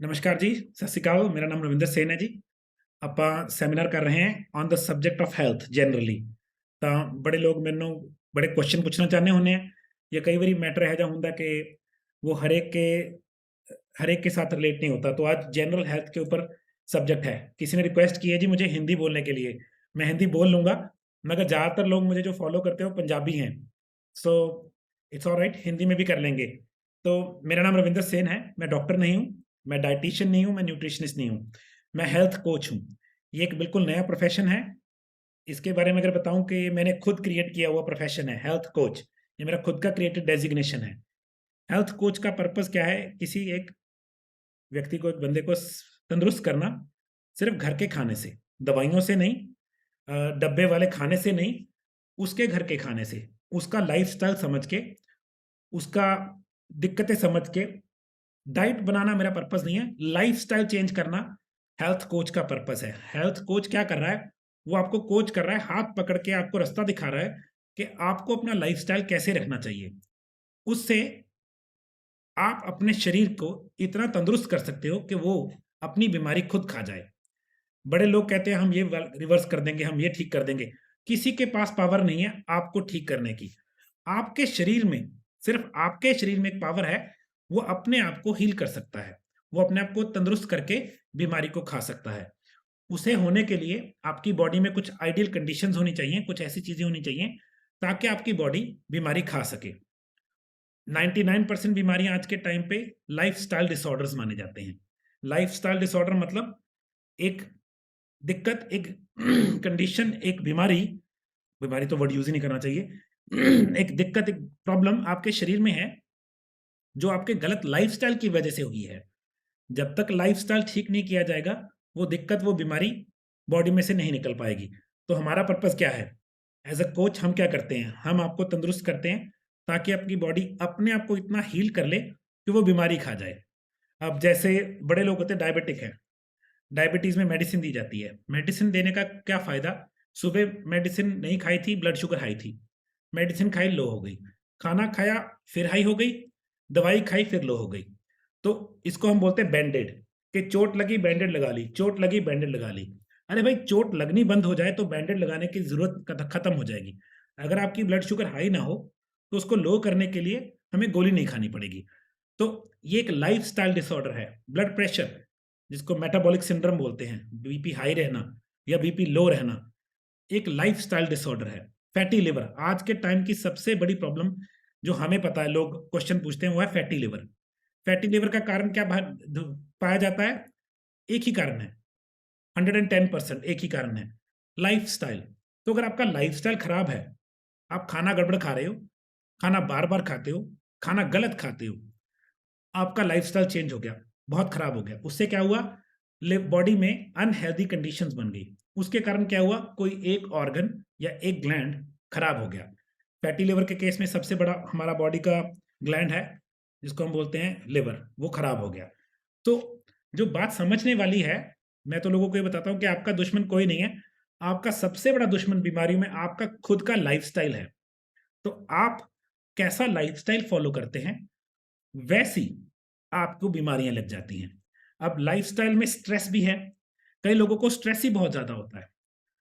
ਨਮਸਕਾਰ ਜੀ, ਸਤਿ ਸ਼੍ਰੀ ਅਕਾਲ। ਮੇਰਾ ਨਾਮ ਰਵਿੰਦਰ ਸੇਨ ਹੈ ਜੀ। ਆਪਾਂ ਸੈਮੀਨਾਰ ਕਰ ਰਹੇ ਹਾਂ on the subject of health generally. ਤਾਂ ਬੜੇ ਲੋਕ ਮੈਨੂੰ ਬੜੇ ਕੁਐਸਚਨ ਪੁੱਛਣਾ ਚਾਹੁੰਦੇ ਹੁੰਦੇ ਆ ਜਾਂ ਕਈ ਵਾਰੀ ਮੈਟਰ ਇਹੋ ਜਿਹਾ ਹੁੰਦਾ कि वो हर एक के साथ रिलेट नहीं होता। तो आज जनरल हेल्थ के ऊपर सब्जेक्ट है। किसी ने रिक्वेस्ट की है जी मुझे हिंदी बोलने के लिए। मैं हिंदी बोल लूँगा, मगर ज़्यादातर लोग मुझे जो फॉलो करते हैं वो पंजाबी हैं। सो इट्स ऑलराइट, हिंदी में भी कर लेंगे। तो मेरा नाम रविंदर सेन है, मैं डॉक्टर नहीं हूँ, मैं डायटीशियन नहीं हूँ, मैं न्यूट्रिशनिस्ट नहीं हूँ, मैं हेल्थ कोच हूँ। ये एक बिल्कुल नया प्रोफ़ेशन है। इसके बारे में अगर बताऊँ कि मैंने खुद क्रिएट किया हुआ प्रोफ़ेशन है हेल्थ कोच। ये मेरा खुद का क्रिएटेड डेज़िग्नेशन है। हेल्थ कोच का पर्पज़ क्या है? किसी एक व्यक्ति को, एक बंदे को तंदुरुस्त करना, सिर्फ़ घर के खाने से, दवाइयों से नहीं, डब्बे वाले खाने से नहीं, उसके घर के खाने से, उसका लाइफ़स्टाइल समझ के, उसका दिक्कतें समझ के। डाइट बनाना मेरा पर्पज़ नहीं है, लाइफ़स्टाइल चेंज करना हेल्थ कोच का पर्पज़ है। हेल्थ कोच क्या कर रहा है? वो आपको कोच कर रहा है, हाथ पकड़ के आपको रास्ता दिखा रहा है कि आपको अपना लाइफ़स्टाइल कैसे रखना चाहिए। उससे आप अपने शरीर को इतना तंदुरुस्त कर सकते हो कि वो अपनी बीमारी खुद खा जाए। बड़े लोग कहते हैं हम ये रिवर्स कर देंगे, हम ये ठीक कर देंगे। किसी के पास पावर नहीं है आपको ठीक करने की। आपके शरीर में, सिर्फ़ आपके शरीर में एक पावर है, वो अपने आप को हील कर सकता है। वो अपने आप को तंदुरुस्त करके बीमारी को खा सकता है। उसे होने के लिए आपकी बॉडी में कुछ आइडियल कंडीशंस होनी चाहिए, कुछ ऐसी चीज़ें होनी चाहिए ताकि आपकी बॉडी बीमारी खा सके। 99% बीमारियाँ आज के टाइम पे लाइफ़स्टाइल डिसऑर्डर्स माने जाते हैं। लाइफ़स्टाइल डिसऑर्डर मतलब एक दिक्कत, एक कंडीशन, एक बीमारी, बीमारी तो वर्ड यूज़ ही नहीं करना चाहिए। एक दिक्कत, एक प्रॉब्लम आपके शरीर में है, जो आपके गलत लाइफ़स्टाइल की वजह से हुई है। जब तक लाइफ़स्टाइल ठीक नहीं किया जाएगा, वो दिक्कत, वो बीमारी बॉडी में से नहीं निकल पाएगी। तो हमारा पर्पज़ क्या है? एज़ अ कोच हम क्या करते हैं? हम आपको तंदुरुस्त करते हैं ताकि आपकी बॉडी अपने आप को इतना हील कर ले कि वो बीमारी खा जाए। अब जैसे बड़े लोग होते हैं, डायबिटिक हैं, डायबिटीज़ में मेडिसिन दी जाती है। मेडिसिन देने का क्या फ़ायदा? सुबह मेडिसिन नहीं खाई थी, ब्लड शुगर हाई थी। मेडिसिन खाई, लो हो गई। खाना खाया, फिर हाई हो गई। दवाई खाई, फिर लो हो गई। तो इसको हम बोलते हैं बैंडेड, कि चोट लगी बैंडेड लगा ली, चोट लगी बैंडेड लगा ली। अरे भाई, चोट लगनी बंद हो जाए तो बैंडेड लगाने की ज़रूरत खत्म हो जाएगी। अगर आपकी ब्लड शुगर हाई ना हो, तो उसको लो करने के लिए हमें गोली नहीं खानी पड़ेगी। तो ये एक लाइफ़स्टाइल डिसऑर्डर है। ब्लड प्रेशर, जिसको मेटाबॉलिक सिंड्रोम बोलते हैं, बीपी हाई रहना या बीपी लो रहना, एक लाइफ़स्टाइल डिसऑर्डर है। फैटी लिवर, आज के टाइम की सबसे बड़ी प्रॉब्लम जो हमें पता है, लोग क्वेश्चन पूछते हैं, वो है फैटी लिवर। फैटी लिवर का कारण क्या पाया जाता है? एक ही कारण है, 110% एक ही कारण है, लाइफ़स्टाइल। तो अगर आपका लाइफ़स्टाइल खराब है, आप खाना गड़बड़ खा रहे हो, खाना बार-बार खाते हो, खाना गलत खाते हो, आपका लाइफ़स्टाइल चेंज हो गया, बहुत खराब हो गया। उससे क्या हुआ? बॉडी में अनहेल्दी कंडीशंस बन गई। उसके कारण क्या हुआ? कोई एक ऑर्गन या एक ग्लैंड खराब हो गया। फैटी लिवर के केस में सबसे बड़ा हमारा बॉडी का ग्लैंड है, जिसको हम बोलते हैं लिवर, वो खराब हो गया। तो जो बात समझने वाली है, मैं तो लोगों को ये बताता हूँ कि आपका दुश्मन कोई नहीं है। आपका सबसे बड़ा दुश्मन बीमारियों में आपका खुद का लाइफ़स्टाइल है। तो आप कैसा लाइफ़स्टाइल फ़ॉलो करते हैं, वैसी आपको बीमारियाँ लग जाती हैं। अब लाइफ़स्टाइल में स्ट्रेस भी है। कई लोगों को स्ट्रेस ही बहुत ज़्यादा होता है।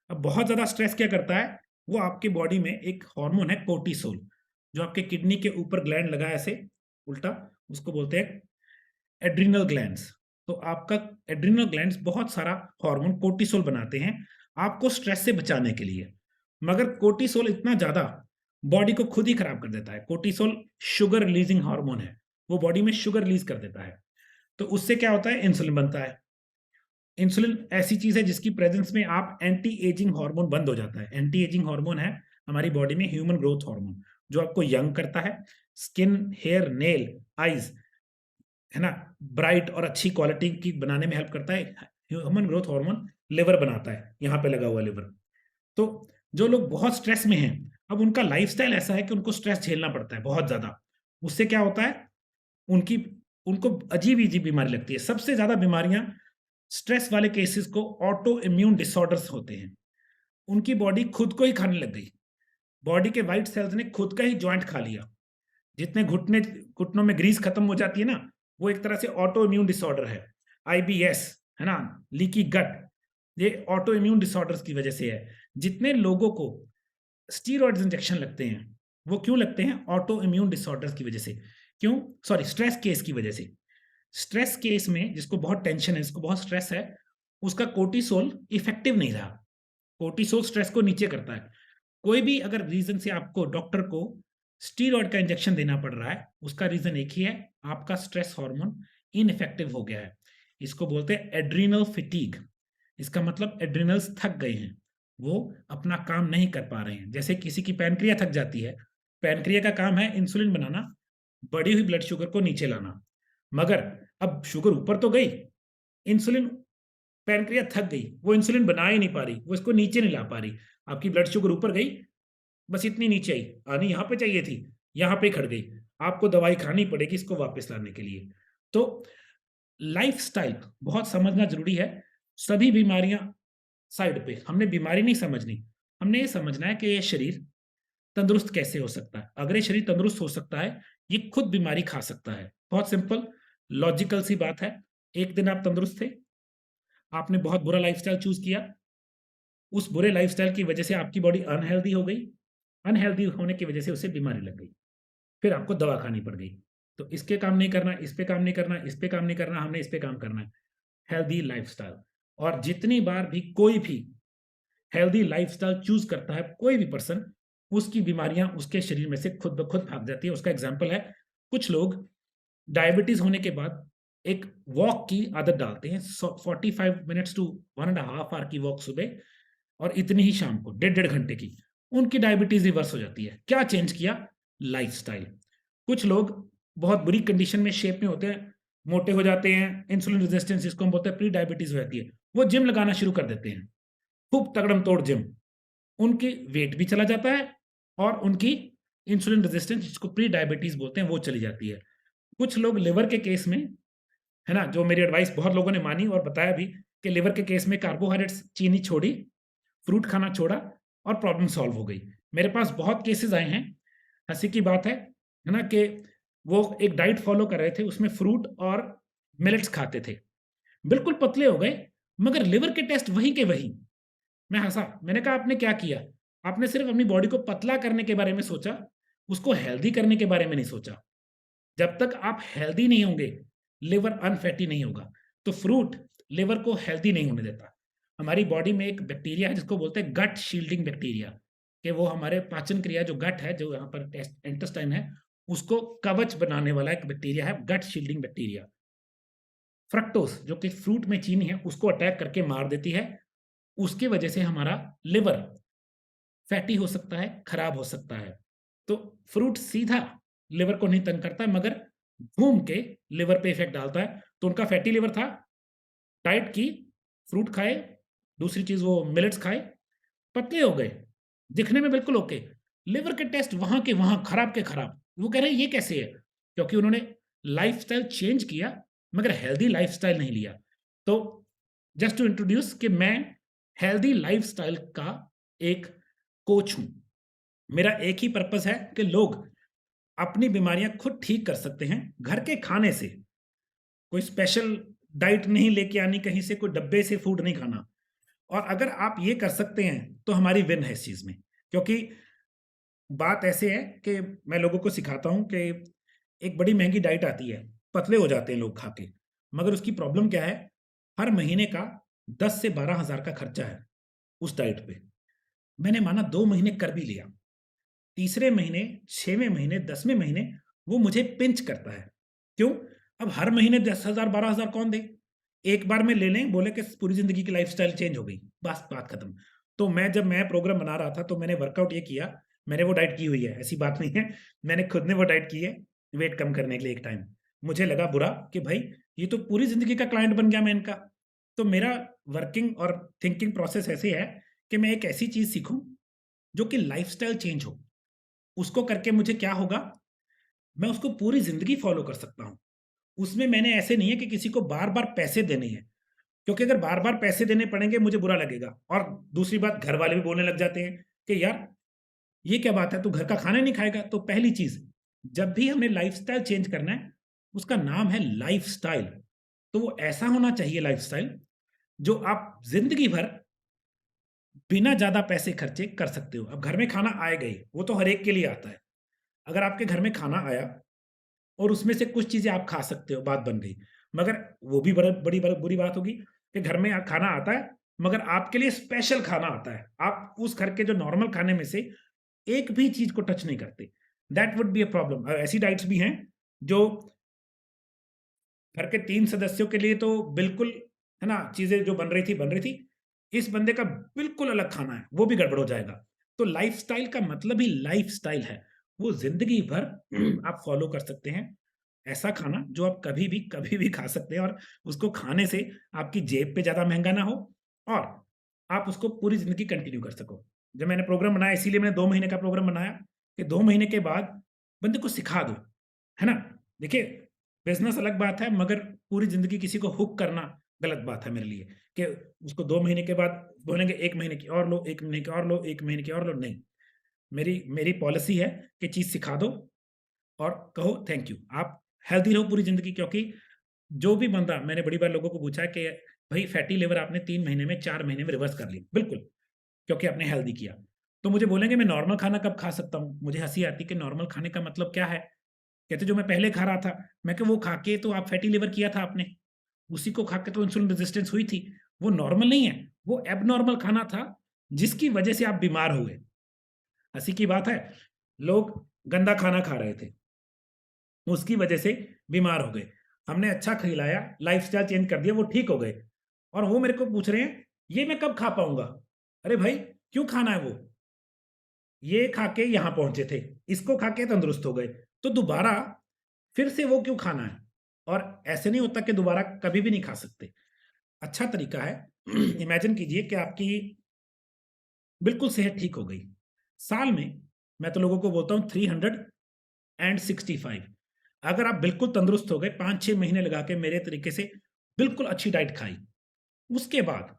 अब बहुत ज़्यादा स्ट्रेस क्या करता है, वो आपकी बॉडी में एक हार्मोन है कोर्टिसोल, जो आपके किडनी के ऊपर ग्लैंड लगा है ऐसे उल्टा, उसको बोलते हैं एड्रिनल ग्लैंड्स। तो आपका एड्रिनल ग्लैंड्स बहुत सारा हार्मोन कोर्टिसोल बनाते हैं, आपको स्ट्रेस से बचाने के लिए। मगर कोर्टिसोल इतना ज़्यादा बॉडी को खुद ही खराब कर देता है। कोर्टिसोल शुगर रिलीज़िंग हार्मोन है, वो बॉडी में शुगर रिलीज़ कर देता है। तो उससे क्या होता है? इंसुलिन बनता है। इंसुलिन ऐसी चीज़ है जिसकी प्रेज़ेंस में आप एंटी एजिंग हार्मोन बंद हो जाता है। एंटी एजिंग हार्मोन है हमारी बॉडी में ह्यूमन ग्रोथ हार्मोन, जो आपको यंग करता है, स्किन, हेयर, नेल, आइज़, है ना? ब्राइट और अच्छी क्वालिटी की बनाने में हेल्प करता है। ह्यूमन ग्रोथ हार्मोन लिवर बनाता है, यहाँ पे लगा हुआ लिवर। तो जो लोग बहुत स्ट्रेस में हैं, अब उनका लाइफ़स्टाइल ऐसा है कि उनको स्ट्रेस झेलना पड़ता है बहुत ज़्यादा। उससे क्या होता है? उनकी उनको अजीब-अजीब बीमारी लगती है। सबसे ज़्यादा बीमारियाँ स्ट्रेस वाले केसेस को ऑटो इम्यून डिसऑर्डर्स होते हैं। उनकी बॉडी खुद को ही खाने लग गई। बॉडी के व्हाइट सेल्स ने खुद का ही जॉइंट खा लिया। जितने घुटनों में ग्रीस खत्म हो जाती है ना, वो एक तरह से ऑटो इम्यून डिसऑर्डर है। IBS, है ना, लीकी गट, ये ऑटो इम्यून डिसऑर्डर्स की वजह से है। जितने लोगों को स्टीरॉइड्स इंजेक्शन लगते हैं, वो क्यों लगते हैं? ऑटो इम्यून डिसऑर्डर्स की वजह से। क्यों? सॉरी, स्ट्रेस केस की वजह से। स्ट्रेस केस में जिसको बहुत टेंशन है, जिसको बहुत स्ट्रेस है, उसका कोर्टिसोल इफेक्टिव नहीं रहा। कोर्टिसोल स्ट्रेस को नीचे करता है। कोई भी अगर रीजन से आपको डॉक्टर को स्टीरॉयड का इंजेक्शन देना पड़ रहा है, उसका रीजन एक ही है, आपका स्ट्रेस हार्मोन इनइफेक्टिव हो गया है। इसको बोलते हैं एड्रीनल फिटीग। इसका मतलब एड्रिनल्स थक गए हैं, वो अपना काम नहीं कर पा रहे हैं। जैसे किसी की पैनक्रिया थक जाती है, पैनक्रिया का काम है इंसुलिन बनाना, बढ़ी हुई ब्लड शुगर को नीचे लाना। मगर अब शुगर ऊपर तो गई, इंसुलिन, पैनक्रिया थक गई, वो इंसुलिन बना ही नहीं पा रही, वो इसको नीचे नहीं ला पा रही। आपकी ब्लड शुगर ऊपर गई, बस इतनी नीचे आई, आनी यहाँ पे चाहिए थी, यहाँ पे खड़ गई। आपको दवाई खानी पड़ेगी इसको वापस लाने के लिए। तो लाइफस्टाइल बहुत समझना जरूरी है। सभी बीमारियां साइड पे, हमने बीमारी नहीं समझनी, हमने ये समझना है कि ये शरीर तंदुरुस्त कैसे हो सकता है। अगर ये शरीर तंदुरुस्त हो सकता है, ये खुद बीमारी खा सकता है। बहुत सिंपल लॉजिकल सी बात है। एक दिन आप तंदुरुस्त थे, आपने बहुत बुरा लाइफस्टाइल चूज किया, उस बुरे लाइफस्टाइल की वजह से आपकी बॉडी अनहेल्दी हो गई, अनहेल्दी होने की वजह से उसे बीमारी लग गई, फिर आपको दवा खानी पड़ गई। तो इसके काम नहीं करना, इस पे काम नहीं करना, इस पे काम नहीं करना, हमने इस पे काम करना है, हेल्दी लाइफस्टाइल। और जितनी बार भी कोई भी हेल्दी लाइफस्टाइल चूज करता है कोई भी पर्सन, उसकी बीमारियां उसके शरीर में से खुद ब खुद भाग जाती है। उसका एग्जाम्पल है, कुछ लोग डायबिटीज होने के बाद एक वॉक की आदत डालते हैं, 45 मिनट्स टू 1.5 आवर की वॉक सुबह, और इतनी ही शाम को 1.5 घंटे की, उनकी डायबिटीज रिवर्स हो जाती है। क्या चेंज किया? लाइफस्टाइल। कुछ लोग बहुत बुरी कंडीशन में, शेप में होते हैं, मोटे हो जाते हैं, इंसुलिन रेजिस्टेंस जिसको हम बोलते हैं, प्री डायबिटीज हो जाती है, वो जिम लगाना शुरू कर देते हैं, खूब तगड़म तोड़ जिम, उनकी वेट भी चला जाता है और उनकी इंसुलिन रेजिस्टेंस जिसको प्री डायबिटीज बोलते हैं वो चली जाती है। कुछ लोग लिवर के केस में, है ना, जो मेरी एडवाइस बहुत लोगों ने मानी और बताया भी कि लिवर के केस में कार्बोहाइड्रेट्स, चीनी छोड़ी, फ्रूट खाना छोड़ा और प्रॉब्लम सॉल्व हो गई। मेरे पास बहुत केसेस आए हैं, हंसी की बात है ना, कि वो एक डाइट फॉलो कर रहे थे, उसमें फ्रूट और मिलेट्स खाते थे, बिल्कुल पतले हो गए, मगर लिवर के टेस्ट वहीं के वहीं। मैं हँसा, मैंने कहा आपने क्या किया? आपने सिर्फ अपनी बॉडी को पतला करने के बारे में सोचा, उसको हेल्दी करने के बारे में नहीं सोचा। जब तक आप हेल्दी नहीं होंगे, लिवर अनफैटी नहीं होगा। तो फ्रूट लिवर को हेल्दी नहीं होने देता। हमारी बॉडी में एक बैक्टीरिया है जिसको बोलते हैं गट शील्डिंग बैक्टीरिया, कि वो हमारे पाचन क्रिया, जो गट है, जो यहाँ पर इंटेस्टाइन है, उसको कवच बनाने वाला एक बैक्टीरिया है, गट शील्डिंग बैक्टीरिया। फ्रक्टोज जो कि फ्रूट में चीनी है, उसको अटैक करके मार देती है। उसकी वजह से हमारा लिवर फैटी हो सकता है, खराब हो सकता है। तो फ्रूट सीधा लिवर को नहीं तंग करता, मगर घूम के लिवर पे इफेक्ट डालता है। तो उनका फैटी लिवर था, डाइट की, फ्रूट खाए, दूसरी चीज वो मिलेट्स खाए, पतले हो गए, दिखने में बिल्कुल ओके। लिवर के टेस्ट वहां के वहां, खराब के खराब। वो कह रहे हैं ये कैसे है? क्योंकि उन्होंने लाइफस्टाइल चेंज किया, मगर हेल्दी लाइफस्टाइल नहीं लिया। तो जस्ट टू इंट्रोड्यूस कि मैं हेल्दी लाइफस्टाइल का एक कोच हूं। मेरा एक ही पर्पस है कि लोग अपनी बीमारियां खुद ठीक कर सकते हैं घर के खाने से। कोई स्पेशल डाइट नहीं लेके आनी कहीं से, कोई डब्बे से फूड नहीं खाना। और अगर आप ये कर सकते हैं तो हमारी विन है इस चीज में। क्योंकि बात ऐसे है कि मैं लोगों को सिखाता हूं कि एक बड़ी महंगी डाइट आती है, पतले हो जाते हैं लोग खा के, मगर उसकी प्रॉब्लम क्या है? हर महीने का 10 से 12 हजार का खर्चा है उस डाइट पे। मैंने माना 2 महीने कर भी लिया, तीसरे महीने, 6वें महीने, 10वें महीने वो मुझे पिंच करता है। क्यों? अब हर महीने 10 हजार 12 हजार कौन दे? एक बार में ले लें, बोले कि पूरी जिंदगी की लाइफस्टाइल चेंज हो गई, बस बात खत्म। तो मैं प्रोग्राम बना रहा था तो मैंने वर्कआउट ये किया, मैंने वो डाइट की हुई है, ऐसी बात नहीं है, मैंने खुद ने वो डाइट की है वेट कम करने के लिए। एक टाइम मुझे लगा बुरा कि भाई ये तो पूरी जिंदगी का क्लाइंट बन गया मैं इनका। तो मेरा वर्किंग और थिंकिंग प्रोसेस ऐसे है कि मैं एक ऐसी चीज सीखूं जो कि लाइफस्टाइल चेंज हो। उसको करके मुझे क्या होगा? मैं उसको पूरी जिंदगी फॉलो कर सकता हूं। उसमें मैंने ऐसे नहीं है कि किसी को बार बार पैसे देने हैं, क्योंकि अगर बार बार पैसे देने पड़ेंगे मुझे बुरा लगेगा। और दूसरी बात, घर वाले भी बोलने लग जाते हैं कि यार ये क्या बात है, तू घर का खाना नहीं खाएगा। तो पहली चीज, जब भी हमें लाइफस्टाइल चेंज करना है, उसका नाम है लाइफस्टाइल। तो वो ऐसा होना चाहिए लाइफ़स्टाइल जो आप ज़िंदगी भर बिना ज़्यादा पैसे खर्चे कर सकते हो। अब घर में खाना आएगा ही, वो तो हर एक के लिए आता है। अगर आपके घर में खाना आया और उसमें से कुछ चीज़ें आप खा सकते हो, बात बन गई। मगर वो भी बड़ी बुरी बात होगी कि घर में खाना आता है, मगर आपके लिए स्पेशल खाना आता है। आप उस घर के जो नॉर्मल खाने में से एक भी चीज़ को टच नहीं करते। That would be a problem. ऐसी डाइट्स भी हैं जो घर के 3 सदस्यों के लिए तो बिल्कुल, है ना, चीज़ें जो बन रही थी। इस बंदे का बिल्कुल अलग खाना है, वो भी गड़बड़ हो जाएगा। तो लाइफ़स्टाइल का मतलब ही लाइफ़स्टाइल है। वो ज़िंदगी भर आप फ़ॉलो कर सकते हैं। ऐसा खाना जो आप कभी भी खा सकते हैं और उसको खाने से आपकी जेब पे ज़्यादा महँगा ना हो और आप उसको पूरी ज़िंदगी कंटिन्यू कर सको। जब मैंने प्रोग्राम बनाया इसीलिए मैंने 2 महीने का प्रोग्राम बनाया कि 2 महीने के बाद बंदे को सिखा दो, है ना? देखिए, बिज़नेस अलग बात है मगर पूरी ज़िंदगी किसी को हुक करना गलत बात है मेरे लिए कि उसको 2 महीने के बाद बोलेंगे 1 महीने की और लो, 1 महीने की और लो, 1 महीने की और लो, नहीं। मेरी मेरी पॉलिसी है कि चीज़ सिखा दो और कहो थैंक यू। आप हेल्दी रहो पूरी ज़िंदगी, क्योंकि जो भी बंदा, मैंने बड़ी बार लोगों को पूछा है कि भई फैटी लिवर आपने 3 महीने में, 4 महीने में रिवर्स कर ली। बिल्कुल, क्योंकि आपने हेल्दी किया। तो मुझे बोलेंगे मैं नॉर्मल खाना कब खा सकता हूँ? मुझे हँसी आती है कि नॉर्मल खाने का मतलब क्या है? कहते जो मैं पहले खा रहा था। मैं कहा वो खा के तो आप फैटी लिवर किया था आपने। उसी को खा के तो इंसुलिन रेजिस्टेंस हुई थी। वो नॉर्मल नहीं है, वो एबनॉर्मल खाना था जिसकी वजह से आप बीमार हो गए। हँसी की बात है, लोग गंदा खाना खा रहे थे। उसकी वजह से बीमार हो गए। हमने अच्छा खिलाया, लाइफ़स्टाइल चेंज कर दिया, वो ठीक हो गए। और वो मेरे को पूछ रहे हैं, "ये मैं कब खा पाऊँगा?" अरे भाई, क्यों खाना है वो? ये खा के यहाँ पहुँचे थे, इसको खा के तंदुरुस्त हो गए, तो दोबारा फिर से वो क्यों खाना है? और ऐसे नहीं होता कि दोबारा कभी भी नहीं खा सकते। अच्छा तरीका है इमेजिन कीजिए कि आपकी बिल्कुल सेहत ठीक हो गई। साल में मैं तो लोगों को बोलता हूँ 365 अगर आप बिल्कुल तंदुरुस्त हो गए 5-6 महीने लगा के मेरे तरीके से बिल्कुल अच्छी डाइट खाई, उसके बाद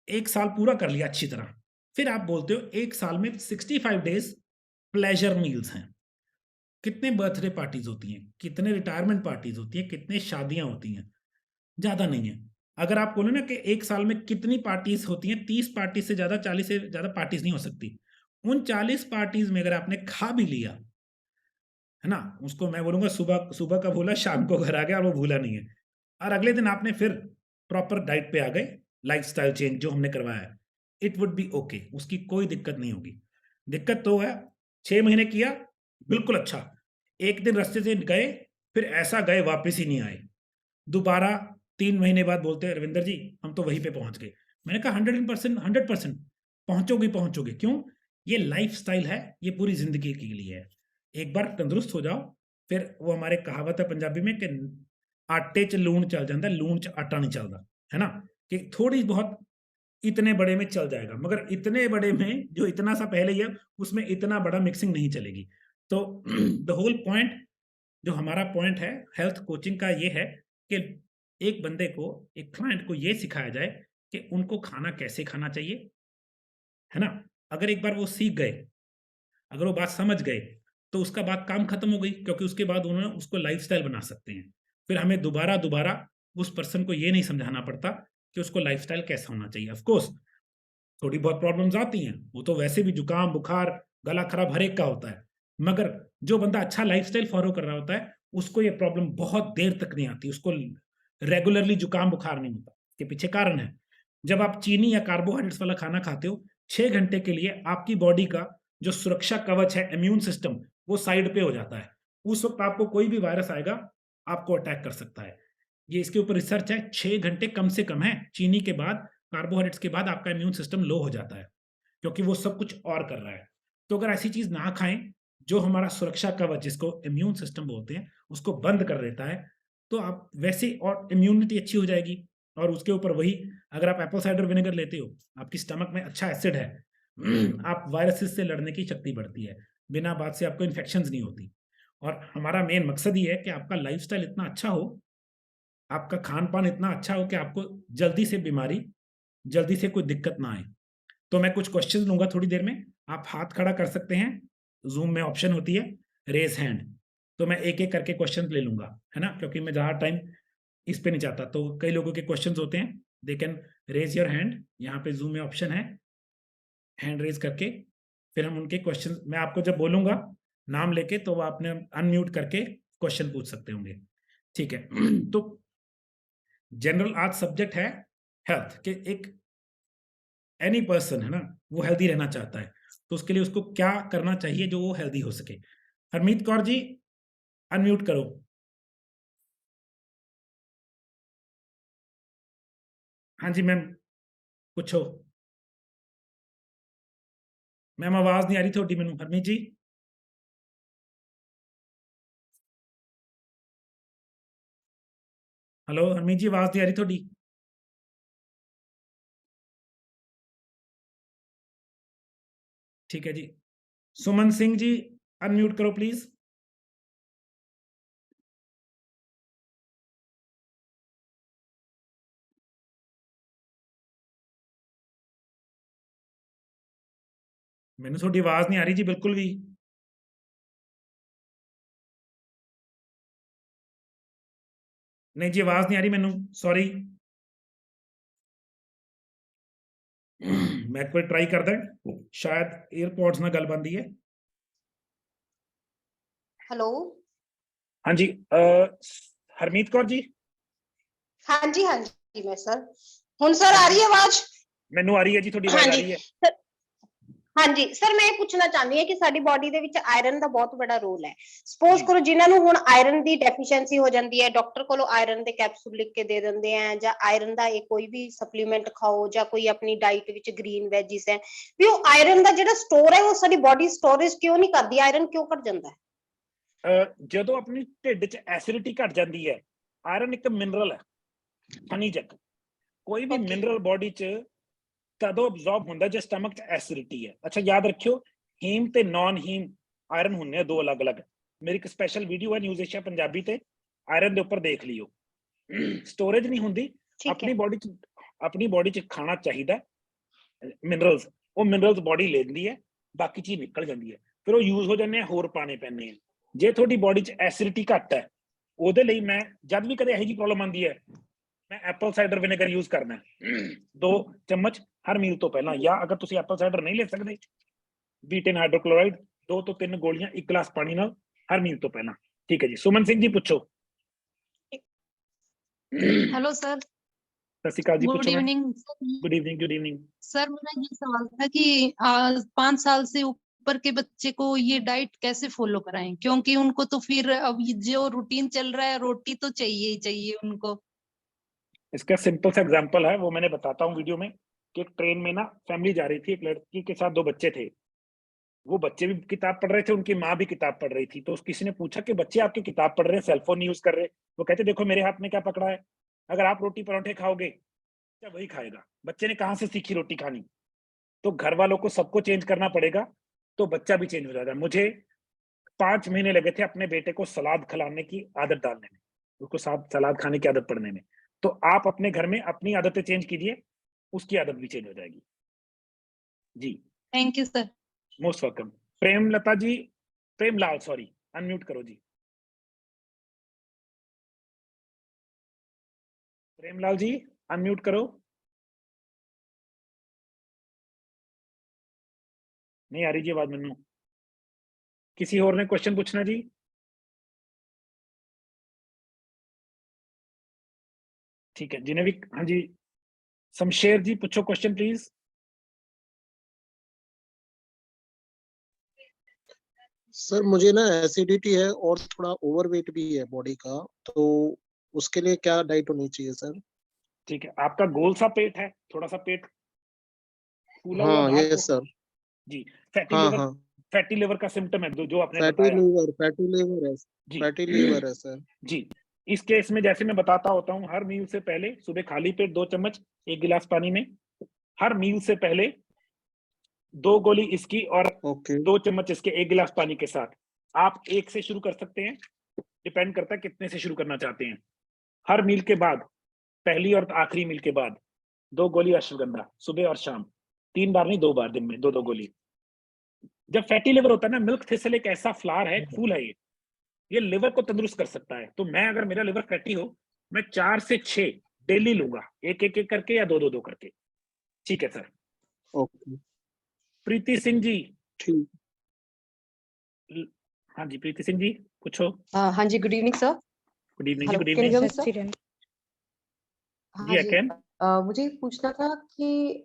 1 साल पूरा कर लिया अच्छी तरह, फिर आप बोलते हो 1 साल में 65 डेज़ प्लेज़र मील्स हैं। कितने बर्थडे पार्टीज़ होती हैं, कितने रिटायरमेंट पार्टीज़ होती हैं, कितने शादियाँ होती हैं, ज़्यादा नहीं है। अगर आप बोले ना कि 1 साल में कितनी पार्टीज़ होती हैं, 30 पार्टी से ज़्यादा, 40 से ज़्यादा पार्टीज़ नहीं हो सकती। उन 40 पार्टीज़ में अगर आपने खा भी लिया, है ना? उसको मैं बोलूँगा सुबह सुबह का भूला शाम को घर आ गया और वो भूला नहीं है। और अगले दिन आपने फिर प्रॉपर डाइट पे आ गए, लाइफ़स्टाइल चेंज जो हमने करवाया है। इट वुड बी ओके, उसकी कोई दिक्कत नहीं होगी। दिक्कत तो है 6 महीने किया, बिल्कुल अच्छा। 1 दिन रास्ते से गए, फिर ऐसा गए वापस ही नहीं आए। दोबारा 3 महीने बाद बोलते हैं, "रविंदर जी, हम तो वहीं पे पहुँच गए।" मैंने कहा 100% पहुँचोगे, पहुँचोगे। क्यों? ये लाइफ़स्टाइल है, ये पूरी ज़िंदगी के लिए है। एक बार तंदुरुस्त हो जाओ, फिर वो हमारे कहावत है पंजाबी में कि आटे 'ਚ लूण चल जांदा, लूण 'ਚ आटा नहीं चलदा, है ना? कि थोड़ी बहुत इतने बड़े में चल जाएगा, मगर इतने बड़े में जो इतना सा पहले ही है, उसमें इतना बड़ा मिक्सिंग नहीं चलेगी। तो द होल पॉइंट, जो हमारा पॉइंट है हेल्थ कोचिंग का, ये है कि एक बंदे को, एक क्लाइंट को ये सिखाया जाए कि उनको खाना कैसे खाना चाहिए, है ना? अगर एक बार वो सीख गए, अगर वो बात समझ गए, तो उसका बाद काम खत्म हो गई, क्योंकि उसके बाद उन्होंने उसको लाइफ़स्टाइल बना सकते हैं। फिर हमें दोबारा-दोबारा उस पर्सन को ये नहीं समझाना पड़ता कि उसको लाइफ़स्टाइल कैसा होना चाहिए। ऑफ़ कोर्स थोड़ी बहुत प्रॉब्लम्स आती हैं, वो तो वैसे भी जुकाम, बुखार, गला खराब हर एक का होता है। मगर जो बंदा अच्छा लाइफ़स्टाइल फ़ॉलो कर रहा होता है, उसको ये प्रॉब्लम बहुत देर तक नहीं आती, उसको रेगुलरली जुकाम, बुखार नहीं होता। इसके पीछे कारण है, जब आप चीनी या कार्बोहाइड्रेट्स वाला खाना खाते हो, 6 घंटे के लिए आपकी बॉडी का जो सुरक्षा कवच है, इम्यून सिस्टम, वो साइड पे हो जाता है। उस वक़्त आपको कोई भी वायरस आएगा, आपको अटैक कर सकता है। ये इसके ऊपर रिसर्च है, 6 घंटे कम से कम है, चीनी के बाद, कार्बोहाइड्रेट्स के बाद आपका इम्यून सिस्टम लो हो जाता है, क्योंकि वो सब कुछ और कर रहा है। तो अगर ऐसी चीज़ ना खाएँ, जो हमारा सुरक्षा कवच, जिसको इम्यून सिस्टम बोलते हैं, उसको बंद कर देता है, तो आप वैसे और इम्यूनिटी अच्छी हो जाएगी। और उसके ऊपर वही, अगर आप एप्पल साइडर विनेगर लेते हो, आपकी स्टमक में अच्छा एसिड है, आप वायरसेस से लड़ने की शक्ति बढ़ती है, बिना बात से आपको इन्फेक्शंस नहीं होती। और हमारा मेन मकसद ये है कि आपका लाइफ़स्टाइल इतना अच्छा हो, आपका खान-पान इतना अच्छा हो कि आपको जल्दी से बीमारी, जल्दी से कोई दिक्कत ना आए। तो मैं कुछ क्वेश्चन लूँगा थोड़ी देर में, आप हाथ खड़ा कर सकते हैं, ज़ूम में ऑप्शन होती है, रेज़ हैंड। तो मैं एक-एक करके क्वेश्चन ले लूँगा, है ना? क्योंकि मैं ज़्यादा टाइम इस पे नहीं चाहता। तो कई लोगों के क्वेश्चंस होते हैं, they can raise your hand, यहाँ पे जूम में ऑप्शन है हैंड रेज करके, फिर हम उनके क्वेश्चन, मैं आपको जब बोलूंगा नाम लेके तो वो आपने अनम्यूट करके क्वेश्चन पूछ सकते होंगे, ठीक है। तो जनरल आज सब्जेक्ट है हेल्थ के, एक एनी पर्सन है ना, वो हेल्दी रहना चाहता है, तो उसके लिए उसको क्या करना चाहिए जो वो हेल्दी हो सके। हरमीत कौर जी अनम्यूट करो। हाँ जी मैम, पूछो। मैम आवाज नहीं आ रही थोड़ी मैनू, हरमीत जी। हेलो हरमीत जी, आवाज नहीं आ रही थोड़ी। ठीक है जी, सुमन सिंह जी अनम्यूट करो प्लीज। मैंने थोड़ी आवाज नहीं आ रही जी बिल्कुल भी। नहीं जी, आवाज नहीं आ रही मैनू, सॉरी। मैं कोई ट्राई करदा, शायद एयरपोर्ट्स ना गल बनदी है। हेलो। हाँ जी, हरमीत कौर जी। हाँ जी मैं सर, हुन सर आ रही है आवाज? मैनू आ रही है जी, थोड़ी हाँ आवाज आ जी रही है। सर। हाँ जी सर, मैं पूछना चाहती हूँ कि साडी बॉडी ਦੇ ਵਿੱਚ ਆਇਰਨ ਦਾ ਬਹੁਤ ਵੱਡਾ ਰੋਲ ਹੈ। ਸਪੋਜ਼ ਕਰੋ ਜਿਨ੍ਹਾਂ ਨੂੰ ਹੁਣ ਆਇਰਨ ਦੀ ਡੈਫੀਸ਼ੀਐਂਸੀ ਹੋ ਜਾਂਦੀ ਹੈ, ਡਾਕਟਰ ਕੋਲੋਂ ਆਇਰਨ ਦੇ ਕੈਪਸੂਲ ਲਿਖ ਕੇ ਦੇ ਦਿੰਦੇ ਆ, ਜਾਂ ਆਇਰਨ ਦਾ ਇਹ ਕੋਈ ਵੀ ਸਪਲੀਮੈਂਟ ਖਾਓ, ਜਾਂ ਕੋਈ ਆਪਣੀ ਡਾਈਟ ਵਿੱਚ ਗ੍ਰੀਨ ਵੈਜੀਸ ਹੈ, ਵੀ ਉਹ ਆਇਰਨ ਦਾ ਜਿਹੜਾ ਸਟੋਰ ਹੈ ਉਹ ਸਾਡੀ ਬੋਡੀ ਸਟੋਰੇਜ ਕਿਉਂ ਨਹੀਂ ਕਰਦੀ, ਆਇਰਨ ਕਿਉਂ ਘਟ ਜਾਂਦਾ ਹੈ? ਜਦੋਂ ਆਪਣੀ ਢਿੱਡ 'ਚ ਐਸਿਡਿਟੀ ਘਟ ਜਾਂਦੀ ਹੈ, ਆਇਰਨ ਇੱਕ ਮਿਨਰਲ ਹੈ, ਖਣਿਜ ਹੈ, ਕੋਈ ਵੀ ਮਿਨਰਲ ਬੋਡੀ 'ਚ ਕਦੋਂ ਅਬਜ਼ੌਰਬ ਹੁੰਦਾ ਜੇ ਸਟਮਕ 'ਚ ਐਸਿਡਿਟੀ ਹੈ। ਅੱਛਾ ਯਾਦ ਰੱਖਿਓ, ਹੀਮ ਤੇ ਨਾਨ ਹੀਮ ਆਇਰਨ ਹੁੰਦੇ ਆ ਦੋ ਅਲੱਗ-ਅਲੱਗ। ਮੇਰੀ ਇੱਕ ਸਪੈਸ਼ਲ ਵੀਡੀਓ ਹੈ ਨਿਊਜ਼ ਏਸ਼ੀਆ ਪੰਜਾਬੀ ਤੇ, ਆਇਰਨ ਦੇ ਉੱਪਰ ਦੇਖ ਲਿਓ। ਸਟੋਰੇਜ ਨਹੀਂ ਹੁੰਦੀ ਆਪਣੀ ਬੋਡੀ 'ਚ ਖਾਣਾ ਚਾਹੀਦਾ ਮਿਨਰਲਸ, ਉਹ ਮਿਨਰਲਸ ਬੋਡੀ ਲੈਂਦੀ ਹੈ, ਬਾਕੀ ਚੀਜ਼ ਨਿਕਲ ਜਾਂਦੀ ਹੈ, ਫਿਰ ਉਹ ਯੂਜ਼ ਹੋ ਜਾਂਦੇ ਆ, ਹੋਰ ਪਾਣੇ ਪੈਂਦੇ ਆ। ਜੇ ਤੁਹਾਡੀ ਬੋਡੀ 'ਚ ਐਸਿਡਿਟੀ ਘੱਟ ਹੈ, ਉਹਦੇ ਲਈ ਮੈਂ ਜਦ ਵੀ ਕਦੇ ਇਹੋ ਜਿਹੀ ਪ੍ਰੋਬਲਮ ਆਉਂਦੀ ਹੈ, मैं एप्पल साइडर विनेगर यूज करना है 2 चम्मच हर मील तो पहला, या अगर तुसी एप्पल साइडर नहीं ले सकते, बीटेन हाइड्रोक्लोराइड 2 तो 3 गोलियां 1 गिलास पानी नाल हर मील तो पहला। ठीक है जी, सुमन सिंह जी पूछो। Hello sir. सत श्री अकाल जी, गुड पूछो ma'am. Evening good evening, good evening. Sir. मेरा ये सवाल था कि 5 साल से ऊपर के बच्चे को ये डाइट कैसे फॉलो कराएं, क्योंकि उनको तो फिर अब ये जो रूटीन चल रहा है, रोटी तो चाहिए ही चाहिए उनको। इसका सिंपल सा एग्जांपल है, वो मैंने बताता हूँ वीडियो में, कि एक ट्रेन में ना फैमिली जा रही थी, एक लड़की के साथ 2 बच्चे थे। वो बच्चे भी किताब पढ़ रहे थे, उनकी माँ भी किताब पढ़ रही थी। तो किसी ने पूछा कि बच्चे आपके किताब पढ़ रहे हैं, सेलफोन यूज कर रहे हैं? वो कहते देखो मेरे हाथ में क्या पकड़ा है, अगर आप रोटी पराठे खाओगे क्या वही खाएगा। बच्चे ने कहाँ से सीखी रोटी खानी? तो घर वालों को सबको चेंज करना पड़ेगा, तो बच्चा भी चेंज हो जाएगा। मुझे 5 महीने लगे थे अपने बेटे को सलाद खिलाने की आदत डालने में, उसको सलाद खाने की आदत पड़ने में। तो आप अपने घर में अपनी आदतें चेंज कीजिए, उसकी आदत भी चेंज हो जाएगी जी। Thank you sir. Most welcome. Premlata ji, Premlal sorry, unmute करो जी। प्रेमलाल जी अनम्यूट करो। नहीं आ रही जी आवाज मैनू। किसी और ने क्वेश्चन पूछना जी? ठीक है, जिन्हें भी, हाँ जी शमशेर जी पूछो क्वेश्चन प्लीज। सर मुझे ना एसिडिटी है और थोड़ा ओवरवेट भी है बॉडी का, तो उसके लिए क्या डाइट होनी चाहिए सर? ठीक है, आपका गोल सा पेट है, थोड़ा सा पेट फूला हुआ हाँ बाहर यस सर। जी। फैटी हाँ लिवर, हाँ फैटी लिवर का सिम्टम है जो आपने फैटी बताया लीवर है। जी। फैटी लीवर है सर जी, इस केस में जैसे मैं बताता होता हूँ, हर मील से पहले सुबह खाली पेट 2 चम्मच 1 गिलास पानी में, हर मील से पहले 2 गोली इसकी और ओके 2 चम्मच इसके 1 गिलास पानी के साथ। आप 1 से शुरू कर सकते हैं, डिपेंड करता है कितने से शुरू करना चाहते हैं। हर मील के बाद, पहली और आखिरी मील के बाद 2 गोली अश्वगंधा सुबह और शाम, 3 बार नहीं 2 बार दिन में 2-2 गोली। जब फैटी लिवर होता है ना, मिल्क थिसल एक ऐसा फ्लावर है, फूल है ये लिवर को तंदुरुस्त कर सकता है। तो मैं, अगर मेरा लिवर फैटी हो, मैं 4 से 6 डेली लूंगा, एक एक एक करके या 2 करके। ठीक है सर। ओके प्रीति सिंह जी, ठीक। हाँ जी प्रीति सिंह जी पूछो। हाँ जी, good evening sir. Good evening जी। Hello, good can you evening hear me sir? जी। हाँ आई जी, कैन। मुझे पूछना था कि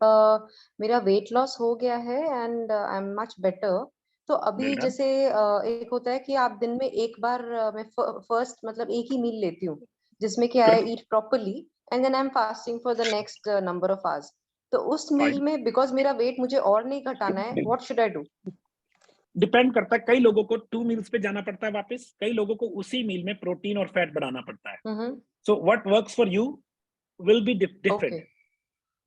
मेरा वेट लॉस हो गया है and I am much better. तो अभी वेल डन। जैसे एक होता है कि आप दिन में एक बार मैं फर्स्ट मतलब एक ही मील लेती हूँ जिसमें कि I eat properly and then I am fasting for the next number of hours. तो उस मील Fine. में बिकॉज मेरा वेट मुझे और नहीं घटाना है, what should I do? Depend करता है, कई लोगों को 2 मील्स पे जाना पड़ता है वापस, कई लोगों को उसी मील में प्रोटीन और फैट बढ़ाना पड़ता है। So what works for you will be different. Okay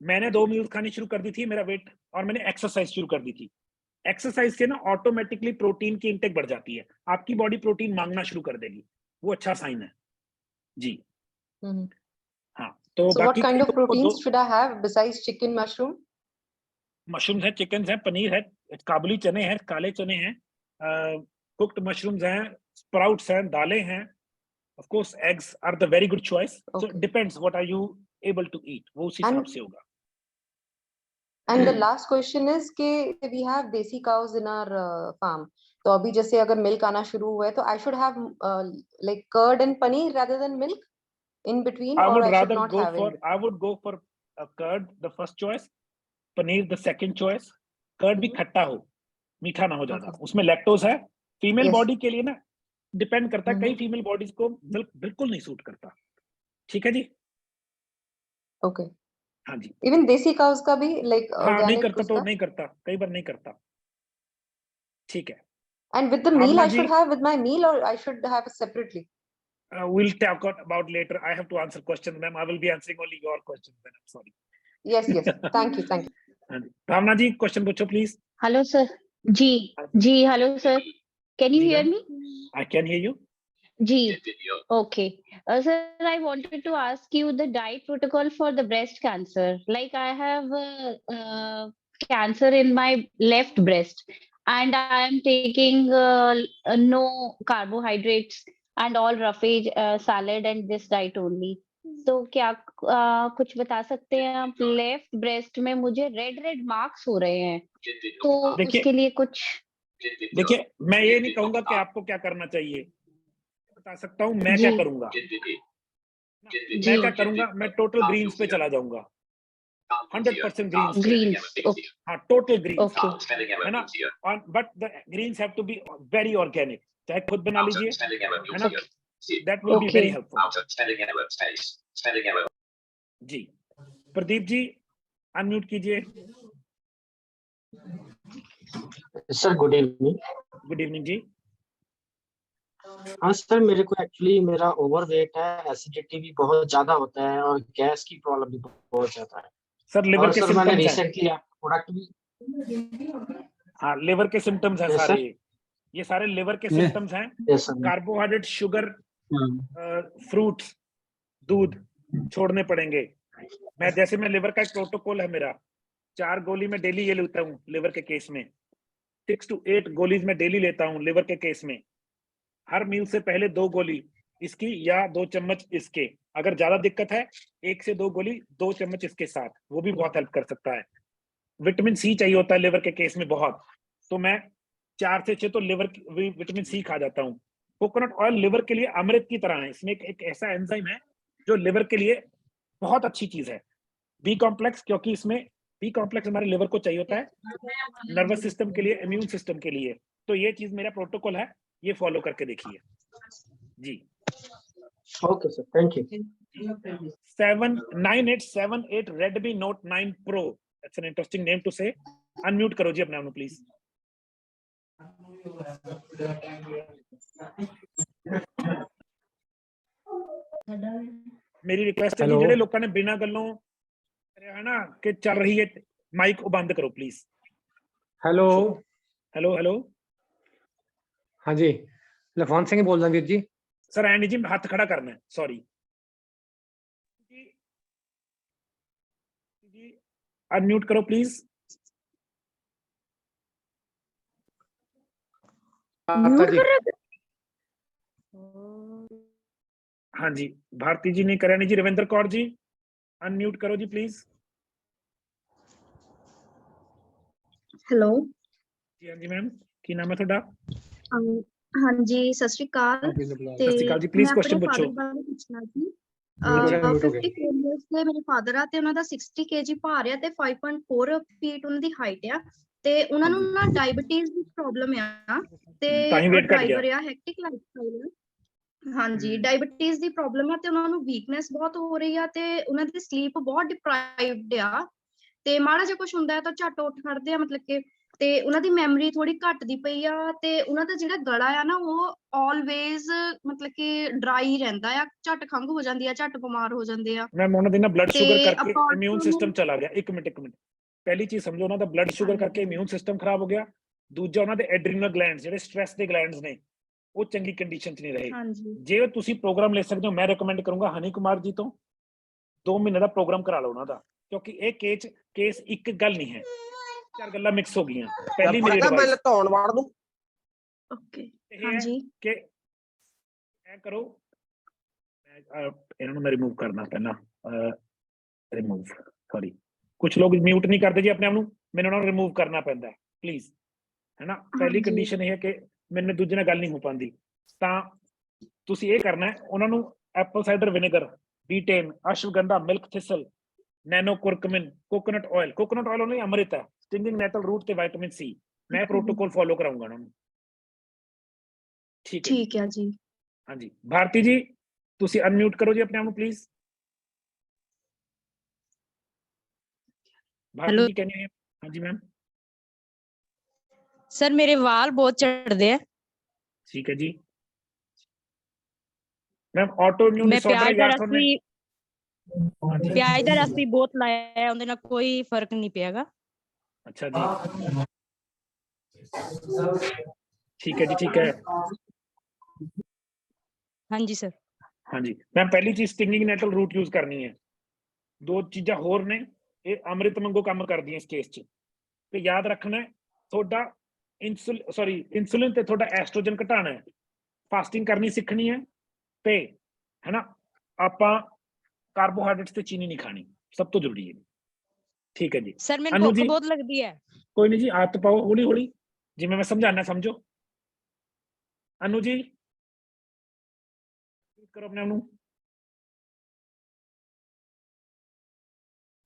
मैंने 2 मील्स खानी शुरू कर दी थी, मेरा वेट, और मैंने एक्सरसाइज शुरू कर दी थी। एक्सरसाइज से ना ऑटोमेटिकली प्रोटीन की इंटेक बढ़ जाती है, आपकी बॉडी प्रोटीन मांगना शुरू कर देगी, वो अच्छा साइन है जी। हाँ तो So what बाकी kind of कई लोगों को proteins should I have besides chicken, mushroom? Mushrooms है, चिकन है, पनीर है, काबुली चने हैं, काले चने हैं, कुक्ड मशरूम्स हैं, स्प्राउट्स हैं, दालें हैं, of course eggs are the very good choice. So Okay. Depends what are you able to eat, वो उस हिसाब से होगा। And the last question is कि we have desi cows in our farm. तो अभी जैसे अगर milk आना शुरू हुआ है तो I should have like curd and paneer rather than milk in between, I or would I should rather not go have for in between. I would go for curd the first choice, paneer the second choice। Curd भी खट्टा हो, मीठा ना हो ज्यादा, Okay. उसमें lactose है। Female Yes. Body के लिए ना डिपेंड करता है, कई फीमेल बॉडीज को मिल्क बिल्कुल नहीं सूट करता। ठीक है जी। Okay. हाँ जी। Even desi cows का भी like हाँ नहीं organic करता तो उसका. नहीं करता, कई बार नहीं करता। ठीक है। And with the meal Bhavna I ji, should have with my meal, or I should have separately? we'll talk about later. I have to answer questions, ma'am. I will be answering only your questions, then I'm sorry. Yes, yes. Thank you, thank you. हाँ जी। Bhavna ji question पूछो please. Hello, sir. Ji, hello, sir. Can you जी hear ma'am, me? I can hear you. Ji, okay. Sir, I wanted to ask you the diet protocol for the breast cancer. Like I have cancer in my left breast, and I am taking no carbohydrates and all roughage, salad and this diet only. तो क्या कुछ बता सकते हैं आप? Left breast में मुझे red marks हो रहे हैं, तो देखिए उसके लिए कुछ देखिए, मैं ये नहीं कहूंगा कि आपको क्या करना चाहिए, बता सकता हूँ मैं क्या जी करूंगा। जी मैं क्या करूंगा, मैं टोटल ग्रीन्स पे चला जाऊंगा, 100% ग्रीन्स पे। ग्रीन्स ओके हाँ टोटल ग्रीन्स ओके है ना। But the greens have to be very organic, चाहे खुद बना लीजिए, है ना, that will be okay very helpful जी। प्रदीप जी अनम्यूट कीजिए। Sir good evening. Good evening जी। हाँ सर, मेरे को एक्चुअली मेरा ओवरवेट है, एसिडिटी भी बहुत ज्यादा होता है और गैस की प्रॉब्लम भी बहुत ज्यादा है। सर लिवर और के सर मैंने सिम्टम्स हैं। रिसेंटली प्रोडक्ट भी हाँ लिवर के सिम्टम्स हैं Yes, सारे, sir. ये सारे लिवर के सिम्टम्स हैं। Yes sir. Carbohydrate, sugar, fruits, दूध छोड़ने पड़ेंगे। मैं लिवर का एक प्रोटोकॉल है मेरा, 4 गोली मैं डेली ये लेता हूँ लिवर के केस में, 6 to 8 गोलीज मैं डेली लेता हूँ लिवर के केस में। हर मील से पहले 2 गोली इसकी या 2 चम्मच इसके, अगर ज्यादा दिक्कत है 1 से 2 गोली 2 चम्मच इसके साथ, वो भी बहुत हेल्प कर सकता है। विटामिन सी चाहिए होता है लिवर के केस में बहुत, तो मैं 4 से 6 तो लिवर विटामिन सी खा जाता हूँ। कोकोनट ऑयल लिवर के लिए अमृत की तरह है, इसमें एक ऐसा एंजाइम है जो लिवर के लिए बहुत अच्छी चीज है। बी कॉम्प्लेक्स, क्योंकि इसमें बी कॉम्प्लेक्स हमारे लिवर को चाहिए होता है नर्वस सिस्टम के लिए, इम्यून सिस्टम के लिए। तो ये चीज मेरा प्रोटोकॉल है, ये फॉलो करके देखिए जी। Okay sir, thank you. 79878 Redmi Note 9 Pro, that's an interesting name to say। Unmute करो जी अपने आप प्लीज। मेरी रिक्वेस्ट है कि ਜਿਹੜੇ ਲੋਕਾਂ ਨੇ ਬਿਨਾਂ ਗੱਲੋਂ ਹੈ ਨਾ ਕਿ ਚੱਲ ਰਹੀ ਹੈ ਮਾਈਕ ਉਹ ਬੰਦ ਕਰੋ प्लीज। हेलो हेलो हेलो हाँ जी, लफान सिंह बोल रहा वीर जी। सर एंड जी हाथ खड़ा करना है, सॉरी जी। अनम्यूट करो प्लीज। आता जी हाँ जी, भारती जी ने करा नहीं जी। रविंद्र कौर जी अनम्यूट करो जी प्लीज। हेलो जी हाँ जी मैम, की नाम है ਤੁਹਾਡਾ? हाँ जी सत श्री अकाल ਸਤਿ ਤੇ ਸ਼੍ਰੀ ਅਕਾਲ ਜੀ, ਮੈਂ ਪਲੀਜ਼ ਆਪਣੇ ਕੁਐਸਚਨ ਪੁੱਛੋ। ਫਾਦਰ ਬਾਰੇ ਪੁੱਛਣਾ ਸੀ म्यूट हो 50 गया। kgs ਤੇ ਮੇਰੇ ਫਾਦਰ ਆ ਤੇ ਉਹਨਾਂ ਦਾ 60 kg ਭਾਰ ਆ ਤੇ 5.4 ਫੀਟ ਉਹਨਾਂ ਦੀ ਹਾਈਟ ਆ ਤੇ ਉਹਨਾਂ ਨੂੰ ਨਾ ਡਾਇਬੀਟੀਜ਼ ਦੀ ਪ੍ਰੋਬਲਮ ਆ ਤੇ ਤਾਂ ਹੀ weight ਘਟ ਗਿਆ। ਡਰਾਈਵਰ ਆ ਹੈਕਟਿਕ ਲਾਈਫਸਟਾਈਲ ਹਾਂਜੀ ਡਾਇਬੀਟੀਜ਼ ਦੀ ਪ੍ਰੋਬਲਮ ਆ ਤੇ ਉਹਨਾਂ ਨੂੰ ਵੀਕਨੈਸ ਬਹੁਤ ਹੋ ਰਹੀ ਆ ਤੇ ਉਹਨਾਂ ਦੀ ਸਲੀਪ ਬਹੁਤ ਡਿਪਰਾਈਵਡ ਆ ਤੇ ਮਾੜਾ ਜਿਹਾ ਕੁਝ ਹੁੰਦਾ ਹੈ ਤਾਂ ਝੱਟ ਉੱਠ ਖੜਦੇ ਆ ਮਤਲਬ ਕਿ ਤੇ ਉਹਨਾਂ ਦੀ ਮੈਮਰੀ ਥੋੜੀ ਘਟਦੀ ਪਈ ਆ ਤੇ ਉਹਨਾਂ ਦਾ ਜਿਹੜਾ ਗਲਾ ਆ ਨਾ ਉਹ ਆਲਵੇਜ਼ ਮਤਲਬ ਕਿ ਡਰਾਈ ਰਹਿੰਦਾ ਆ ਝੱਟ ਖੰਘ ਹੋ ਜਾਂਦੀ ਆ ਝੱਟ ਬਿਮਾਰ ਹੋ ਜਾਂਦੇ ਆ ਮੈਮ ਉਹਨਾਂ ਦੇ ਨਾ ਬਲੱਡ ਤੇ ਸ਼ੂਗਰ ਕਰਕੇ apart ਇਮਿਊਨ from- ਸਿਸਟਮ ਚਲਾ ਗਿਆ। ਇੱਕ ਮਿੰਟ ਪਹਿਲੀ ਚੀਜ਼ ਸਮਝੋ, ਉਹਨਾਂ ਦਾ ਬਲੱਡ ਸ਼ੂਗਰ ਕਰਕੇ ਇਮਿਊਨ ਸਿਸਟਮ ਖਰਾਬ ਹੋ ਗਿਆ। ਦੂਜਾ ਉਹਨਾਂ ਦੇ ਐਡਰੀਨਲ ਗਲੈਂਡਸ ਜਿਹੜੇ ਸਟ੍ਰੈਸ ਦੇ ਗਲੈਂਡਸ ਨੇ ਉਹ ਚੰਗੀ ਕੰਡੀਸ਼ਨ 'ਚ ਨਹੀਂ ਰਹੇ। ਹਾਂਜੀ ਜੇ ਤੁਸੀਂ ਪ੍ਰੋਗਰਾਮ ਲੈ ਸਕਦੇ ਹੋ, ਮੈਂ ਰეკਮੈਂਡ ਕਰੂੰਗਾ ਹਨੀ ਕੁਮਾਰ ਜੀ ਤੋਂ 2 ਮਹੀਨੇ ਦਾ ਪ੍ਰੋਗਰਾਮ ਕਰਾ ਲਓ ਉਹਨਾਂ ਦਾ, ਕਿਉਂਕਿ ਇਹ ਕੇਸ ਇੱਕ ਗੱਲ ਨਹੀਂ ਹੈ, 4 ਗੱਲਾਂ ਮਿਕਸ ਹੋ ਗਈਆਂ। ਪਹਿਲੀ ਮੇਰੀ ਐਡਵਾਈਸ ਧੌਣ ਵਾੜ ਦੂੰ। ਓਕੇ ਇਹ ਹੈ ਹਾਂਜੀ ਕਿ ਐ ਕਰੋ, ਇਹਨਾਂ ਨੂੰ ਮੈਂ ਰਿਮੂਵ ਕਰਨਾ ਪਹਿਲਾਂ, ਰਿਮੂਵ ਸੌਰੀ, ਕੁਝ ਲੋਕ ਮਿਊਟ ਨਹੀਂ ਕਰਦੇ ਜੀ ਆਪਣੇ ਆਪ ਨੂੰ, ਮੈਨੂੰ ਉਹਨਾਂ ਨੂੰ ਰਿਮੂਵ ਕਰਨਾ ਪੈਂਦਾ ਹੈ ਪਲੀਜ਼, ਹੈ ਨਾ। ਪਹਿਲੀ ਹਾਂਜੀ। ਕੰਡੀਸ਼ਨ ਇਹ ਹੈ ਕਿ ਮੈਨੂੰ ਦੂਜੇ ਨਾਲ ਗੱਲ ਨਹੀਂ ਹੋ ਪਾਉਂਦੀ, ਤਾਂ ਤੁਸੀਂ ਇਹ ਕਰਨਾ ਹੈ, ਉਹਨਾਂ ਨੂੰ apple cider vinegar, betaine, ashwagandha, milk thistle, nano curcumin, coconut oil ਉਹਨਾਂ ਲਈ ਅੰਮ੍ਰਿਤ ਹੈ, ਸਟਿੰਗਿੰਗ ਨੈਟਲ ਰੂਟ ਤੇ ਵਿਟਾਮਿਨ ਸੀ। ਮੈਂ ਪ੍ਰੋਟੋਕੋਲ ਫੋਲੋ ਕਰਾਉਂਗਾ ਉਹਨਾਂ ਨੂੰ, ਠੀਕ ਹੈ। ਠੀਕ ਹੈ ਜੀ ਹਾਂਜੀ ਭਾਰਤੀ ਜੀ ਤੁਸੀਂ ਅਨਮਿਊਟ ਕਰੋ ਜੀ ਆਪਣੇ ਆਪ ਨੂੰ ਪਲੀਜ਼। ਭਾਰਤੀ ਜੀ ਕਹਿੰਦੇ ਹਾਂਜੀ ਮੈਮ। सर मेरे वाल बहुत चढ़ते हैं। ठीक है जी मैम, ऑटो इम्यून मैं डिसऑर्डर प्याज दा या थोड़े रस प्याज दा रस भी बहुत लाया है, ਉਹਦੇ ਨਾਲ ਕੋਈ ਫਰਕ ਨਹੀਂ ਪਿਆਗਾ। अच्छा जी ठीक है जी, ठीक है। हाँ जी सर। हाँ जी मैम, पहली चीज स्टिंगिंग नेटल रूट यूज करनी है। दो चीजा होर ने ये अमृत वांगू काम करदियां इस केस च, ते याद रखना है थोड़ा इंसुलिन ते थोड़ा एस्ट्रोजन घटाना है, फास्टिंग करनी सीखनी है, ते है ना आपां कार्बोहाइड्रेट्स ते चीनी नहीं खानी, सब तो जरूरी है। ठीक है जी सर मेरे अनु भूख जी बहुत लगती है। कोई नहीं जी, आदत पाओ हौली हौली, जिवें मैं समझाना समझो। अनु जी करो अपने आप नूं।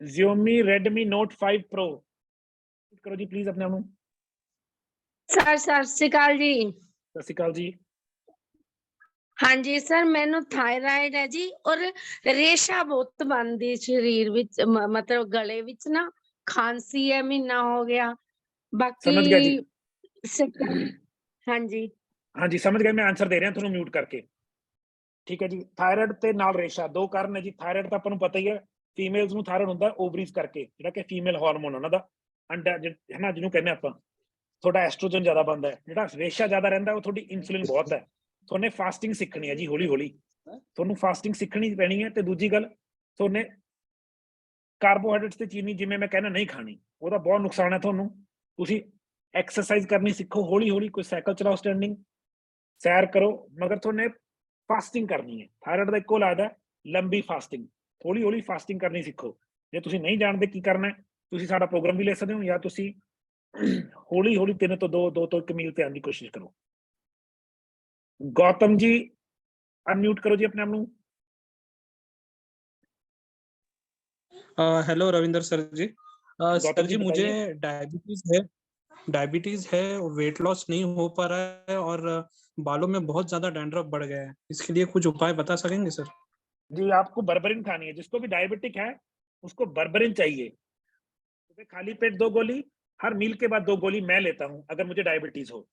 Xiaomi Redmi Note 5 Pro करो जी प्लीज अपने आप नूं। ਸਰ ਸਤਿ ਸ਼੍ਰੀ ਅਕਾਲ ਜੀ। ਸਤਿ ਸ਼੍ਰੀ ਅਕਾਲ ਜੀ। ਹਾਂਜੀ ਸਰ ਮੈਨੂੰ ਥਾਇਰਾਇਡ ਹੈ ਜੀ ਔਰ ਰੇਸ਼ਾ ਬਹੁਤ ਬਣਦੀ ਸਰੀਰ ਵਿੱਚ ਮਤਲਬ ਗਲੇ ਵਿੱਚ ਨਾ ਖਾਂਸੀ ਹੈ, ਮਹੀਨਾ ਹੋ ਗਿਆ। ਸਮਝ ਗਿਆ ਜੀ। ਹਾਂਜੀ ਹਾਂਜੀ ਸਮਝ ਗਏ, ਮੈਂ ਆਨਸਰ ਦੇ ਰਿਹਾ ਤੁਹਾਨੂੰ ਮਿਊਟ ਕਰਕੇ। ਠੀਕ ਹੈ ਜੀ, ਥਾਇਰਾਇਡ ਤੇ ਨਾਲ ਰੇਸ਼ਾ ਦੋ ਕਾਰਨ ਹੈ ਜੀ। ਥਾਇਰਾਇਡ ਤਾਂ ਆਪਾਂ ਨੂੰ ਪਤਾ ਹੀ ਹੈ, ਫੀਮੇਲਸ ਨੂੰ ਥਾਇਰਾਇਡ ਹੁੰਦਾ ਓਵਰੀਜ਼ ਕਰਕੇ, ਜਿਹੜਾ ਕਿ ਫੀਮੇਲ ਹਾਰਮੋਨ ਉਹਨਾਂ ਦਾ ਅੰਡਾ ਹੈ ਨਾ, ਜਿਹਨੂੰ ਕਹਿੰਦੇ ਆਪਾਂ, ਤੁਹਾਡਾ ਐਸਟ੍ਰੋਜਨ ਜ਼ਿਆਦਾ ਬਣਦਾ ਹੈ। ਜਿਹੜਾ ਰੇਸ਼ਾ ਜ਼ਿਆਦਾ ਰਹਿੰਦਾ ਉਹ ਤੁਹਾਡੀ ਇਨਸੂਲਿਨ ਬਹੁਤ ਹੈ। ਤੁਹਾਨੇ ਫਾਸਟਿੰਗ ਸਿੱਖਣੀ ਹੈ ਜੀ, ਹੌਲੀ ਹੌਲੀ ਤੁਹਾਨੂੰ ਫਾਸਟਿੰਗ ਸਿੱਖਣੀ ਪੈਣੀ ਹੈ। ਤੇ ਦੂਜੀ ਗੱਲ, ਤੁਹਾਨੇ ਕਾਰਬੋਹਾਈਡਰੇਟਸ ਤੇ ਚੀਨੀ ਜਿਵੇਂ ਮੈਂ ਕਹਿੰਦਾ ਨਹੀਂ ਖਾਣੀ, ਉਹਦਾ ਬਹੁਤ ਨੁਕਸਾਨ ਹੈ ਤੁਹਾਨੂੰ। ਤੁਸੀਂ ਐਕਸਰਸਾਈਜ਼ ਕਰਨੀ ਸਿੱਖੋ ਹੌਲੀ ਹੌਲੀ, ਕੋਈ ਸਾਈਕਲ ਚਲਾਓ, ਸਟੈਂਡਿੰਗ, ਸੈਰ ਕਰੋ, ਮਗਰ ਤੁਹਾਨੇ ਫਾਸਟਿੰਗ ਕਰਨੀ ਹੈ। ਥਾਇਰਾਇਡ ਦਾ ਇੱਕੋ ਇਲਾਜ ਹੈ ਲੰਬੀ ਫਾਸਟਿੰਗ, ਹੌਲੀ ਹੌਲੀ ਫਾਸਟਿੰਗ ਕਰਨੀ ਸਿੱਖੋ। ਜੇ ਤੁਸੀਂ ਨਹੀਂ ਜਾਣਦੇ ਕੀ ਕਰਨਾ, ਤੁਸੀਂ ਸਾਡਾ ਪ੍ਰੋਗਰਾਮ ਵੀ ਲੈ ਸਕਦੇ ਹੋ, ਜਾਂ ਤੁਸੀਂ ਹੌਲੀ ਹੌਲੀ 3 ਤੋਂ 2 ਤੋਂ 1 ਮੀਲ ਤੇ ਆਉਣ ਦੀ ਕੋਸ਼ਿਸ਼ ਕਰੋ। गौतम जी अनम्यूट करो जी अपने आप ਨੂੰ। हेलो रविंदर सर जी। सर जी मुझे बताइए। डायबिटीज है, वेट लॉस नहीं हो पा रहा है और बालों में बहुत ज्यादा डैंड्रफ बढ़ गया है, इसके लिए कुछ उपाय बता सकेंगे सर? जी आपको बर्बरिन खानी है, जिसको भी डायबिटिक है उसको बर्बरिन चाहिए। सुबह खाली पेट 2 गोली, हर मील के बाद 2 गोली मैं लेता हूं अगर मुझे डायबिटीज हो।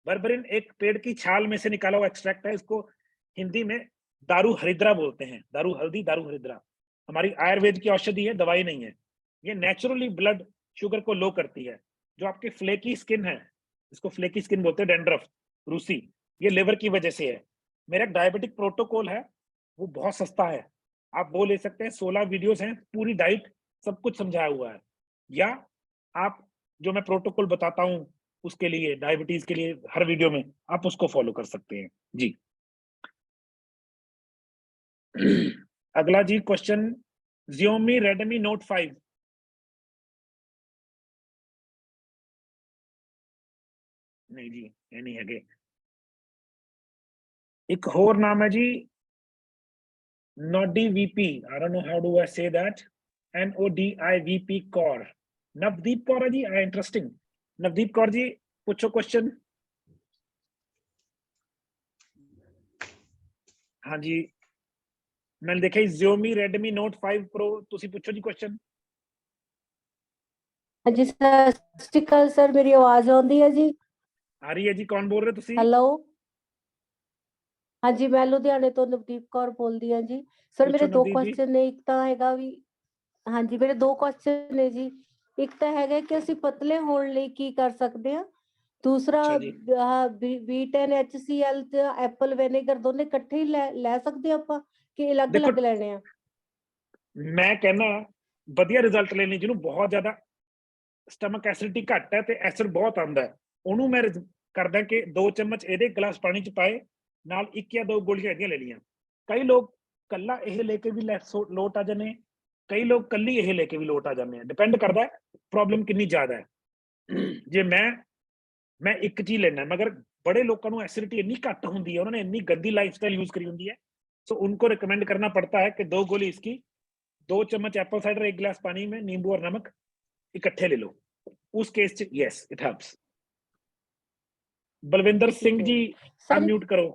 बर्बरिन एक पेड़ की छाल में से निकाला हुआ एक्सट्रैक्ट है, इसको हिंदी में दारू हरिद्रा बोलते हैं, दारू हल्दी, दारू हरिद्रा। हमारी आयुर्वेद की औषधि है, दवाई नहीं है। ये नेचुरली ब्लड शुगर को लो करती है। जो आपकी फ्लेकी स्किन है, इसको फ्लेकी स्किन बोलते हैं, डैंड्रफ रूसी, ये लिवर की वजह से है। मेरा डायबिटिक प्रोटोकॉल है, वो बहुत सस्ता है, आप वो ले सकते हैं। 16 वीडियोस हैं, पूरी डाइट सब कुछ समझाया हुआ है। या आप जो मैं प्रोटोकॉल बताता हूँ उसके लिए, डायबिटीज के लिए हर वीडियो में, आप उसको फॉलो कर सकते हैं जी। अगला जी क्वेश्चन, Xiaomi Redmi Note 5 नहीं जी, ये नहीं है। एक और नाम है जी NODIVP, I don't know how do I say that, NODIVP Kaur, Navdeep Kaur है जी। इंटरेस्टिंग। नवदीप कौर जी पूछो क्वेश्चन। हाँ जी, मैंने देखा Xiaomi Redmi Note 5 Pro, ਤੁਸੀਂ ਪੁੱਛੋ ਜੀ क्वेश्चन। ਹਾਂਜੀ ਸਤਿ ਸ਼੍ਰੀ ਅਕਾਲ ਸਰ, ਮੇਰੀ ਆਵਾਜ਼ ਆਉਂਦੀ ਹੈ ਜੀ? ਆ ਰਹੀ ਹੈ ਜੀ, ਕੌਣ ਬੋਲ ਰਹੇ ਤੁਸੀਂ? ਹੈਲੋ, ਹਾਂਜੀ ਮੈਂ ਲੁਧਿਆਣੇ ਤੋਂ ਨਵਦੀਪ ਕੌਰ ਬੋਲਦੀ ਹਾਂ ਜੀ। ਸਰ ਮੇਰੇ ਪੁੱਛੋ ਦੋ ਨਵਦੀਪ ਜੀ। ਕੁਐਸਚਨ ਨੇ, ਇੱਕ ਤਾਂ ਹੈਗਾ ਵੀ, ਹਾਂਜੀ ਮੇਰੇ ਦੋ ਕੁਐਸਚਨ ਨੇ ਜੀ। ਇੱਕ ਤਾਂ ਹੈਗਾ ਕਿ ਅਸੀਂ ਪਤਲੇ ਹੋਣ ਲਈ ਕੀ ਕਰ ਸਕਦੇ ਹਾਂ, ਦੂਸਰਾ ਅੱਛਾ ਜੀ। B10 HCl ਤੇ ਐਪਲ ਵਿਨੇਗਰ ਦੋਨੇ ਇਕੱਠੇ ਹੀ ਲੈ ਸਕਦੇ ਆਪਾਂ ਕਿ ਅਲੱਗ-ਅਲੱਗ ਦੇਖੋ, ਲੈਣੇ ਆ? ਮੈਂ ਕਹਿੰਦਾ ਵਧੀਆ ਰਿਜ਼ਲਟ ਲੈਣੇ ਜਿਹਨੂੰ ਬਹੁਤ ਜ਼ਿਆਦਾ ਸਟਮਕ ਐਸਿਡਿਟੀ ਘੱਟ ਹੈ ਤੇ ਐਸਿਡ ਬਹੁਤ ਆਉਂਦਾ ਹੈ, ਉਹਨੂੰ ਮੈਂ ਕਰਦਾ ਕਿ 2 ਚਮਚ ਇਹਦੇ ਗਲਾਸ ਪਾਣੀ ਚ ਪਾਏ, ਨਾਲ 1 ਜਾਂ 2 ਗੋਲੀਆਂ ਇਹਦੀਆਂ ਲੈ ਲਈਆਂ। ਕਈ ਲੋਕ ਕੱਲਾ ਇਹ ਲੈ ਕੇ ਵੀ ਲੋਟ ਆ ਜਾਂਦੇ, ਕਈ ਲੋਕ ਕੱਲੀ ਇਹ ਲੈ ਕੇ ਵੀ ਲੋਟ ਆ ਜਾਂਦੇ ਆ, ਡਿਪੈਂਡ ਕਰਦਾ ਪ੍ਰੋਬਲਮ ਕਿੰਨੀ ਜ਼ਿਆਦਾ ਹੈ। ਜੇ ਮੈਂ ਇੱਕ ਚੀਜ਼ ਲੈਣਾ, ਮਗਰ बड़े लोगों को एसिडिटी इतनी घट होती है, उन्होंने इतनी गंदी लाइफस्टाइल यूज करी होती है, सो उनको रिकमेंड करना पड़ता है कि 2 गोली इसकी, 2 चम्मच एप्पल साइडर, 1 गिलास पानी में नींबू और नमक इकट्ठे ले लो। उस केस च yes it helps. Balwinder Singh ji unmute करो।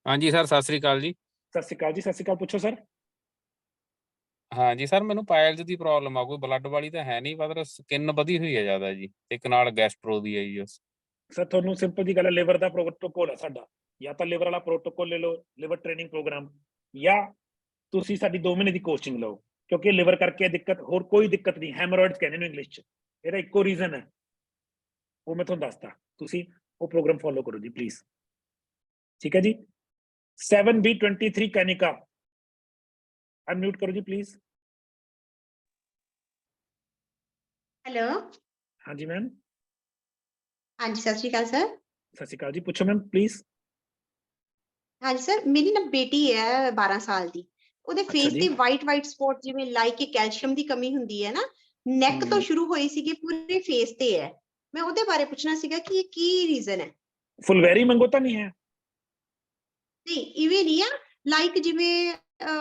हाँ जी सर, सत श्री अकाल जी। सत श्री अकाल जी, सत श्री अकाल, पूछो सर। हाँ जी सर, मैनू पायल्स की प्रॉब्लम आ, कोई ब्लड वाली तो है नहीं, पर स्किन वधी हुई है ज्यादा जी, एक नाल गैस्ट्रो दी है जी। सर ਤੁਹਾਨੂੰ ਸਿੰਪਲ ਜੀ ਗੱਲ ਹੈ, ਲਿਵਰ ਦਾ ਪ੍ਰੋਟੋਕੋਲ ਹੈ ਸਾਡਾ, ਜਾਂ ਤਾਂ ਲਿਵਰ ਵਾਲਾ ਪ੍ਰੋਟੋਕੋਲ ਲੈ ਲਓ, ਲਿਵਰ ਟ੍ਰੇਨਿੰਗ ਪ੍ਰੋਗਰਾਮ, ਜਾਂ ਤੁਸੀਂ ਸਾਡੀ 2 ਮਹੀਨੇ ਦੀ ਕੋਚਿੰਗ ਲਓ, ਕਿਉਂਕਿ ਲਿਵਰ ਕਰਕੇ ਦਿੱਕਤ, ਹੋਰ ਕੋਈ ਦਿੱਕਤ ਨਹੀਂ, ਹੈਮਰੋਇਡਸ ਕਹਿੰਦੇ ਨੇ ਇੰਗਲਿਸ਼ ਚ, ਇਹਦਾ ਇੱਕੋ ਰੀਜ਼ਨ ਹੈ, ਉਹ ਮੈਂ ਤੁਹਾਨੂੰ ਦੱਸਦਾ, ਤੁਸੀਂ ਉਹ ਪ੍ਰੋਗਰਾਮ ਫੋਲੋ ਕਰੋ ਜੀ ਪਲੀਜ਼, ਠੀਕ ਹੈ ਜੀ। 7B23 ਕੈਨਿਕਾ ਅਨਮਿਊਟ ਕਰੋ ਜੀ ਪਲੀਜ਼। हेलो, हाँ जी मैम। हाँ जी सत श्री अकाल सर। सत श्री अकाल जी, पूछो मैम प्लीज। हाँ जी सर, मेरी ना बेटी है 12 साल ਦੀ, ਉਹਦੇ ਅੱਛਾ ਫੇਸ ਜੀ। ਤੇ ਵਾਈਟ ਸਪੌਟ ਜਿਵੇਂ ਲਾਈਕ ਕੈਲਸ਼ੀਅਮ ਦੀ ਕਮੀ ਹੁੰਦੀ ਹੈ ਨਾ, ਨੈਕ ਤੋਂ ਸ਼ੁਰੂ ਹੋਈ ਸੀਗੀ, ਪੂਰੇ ਫੇਸ ਤੇ ਹੈ। ਮੈਂ ਉਹਦੇ ਬਾਰੇ ਪੁੱਛਣਾ ਸੀਗਾ ਕਿ ਇਹ ਕੀ ਰੀਜ਼ਨ ਹੈ? फुलवेरी मंगोता नहीं है? ਨਹੀਂ ਇਵੇਂ ਨਹੀਂ ਆ, ਲਾਈਕ ਜਿਵੇਂ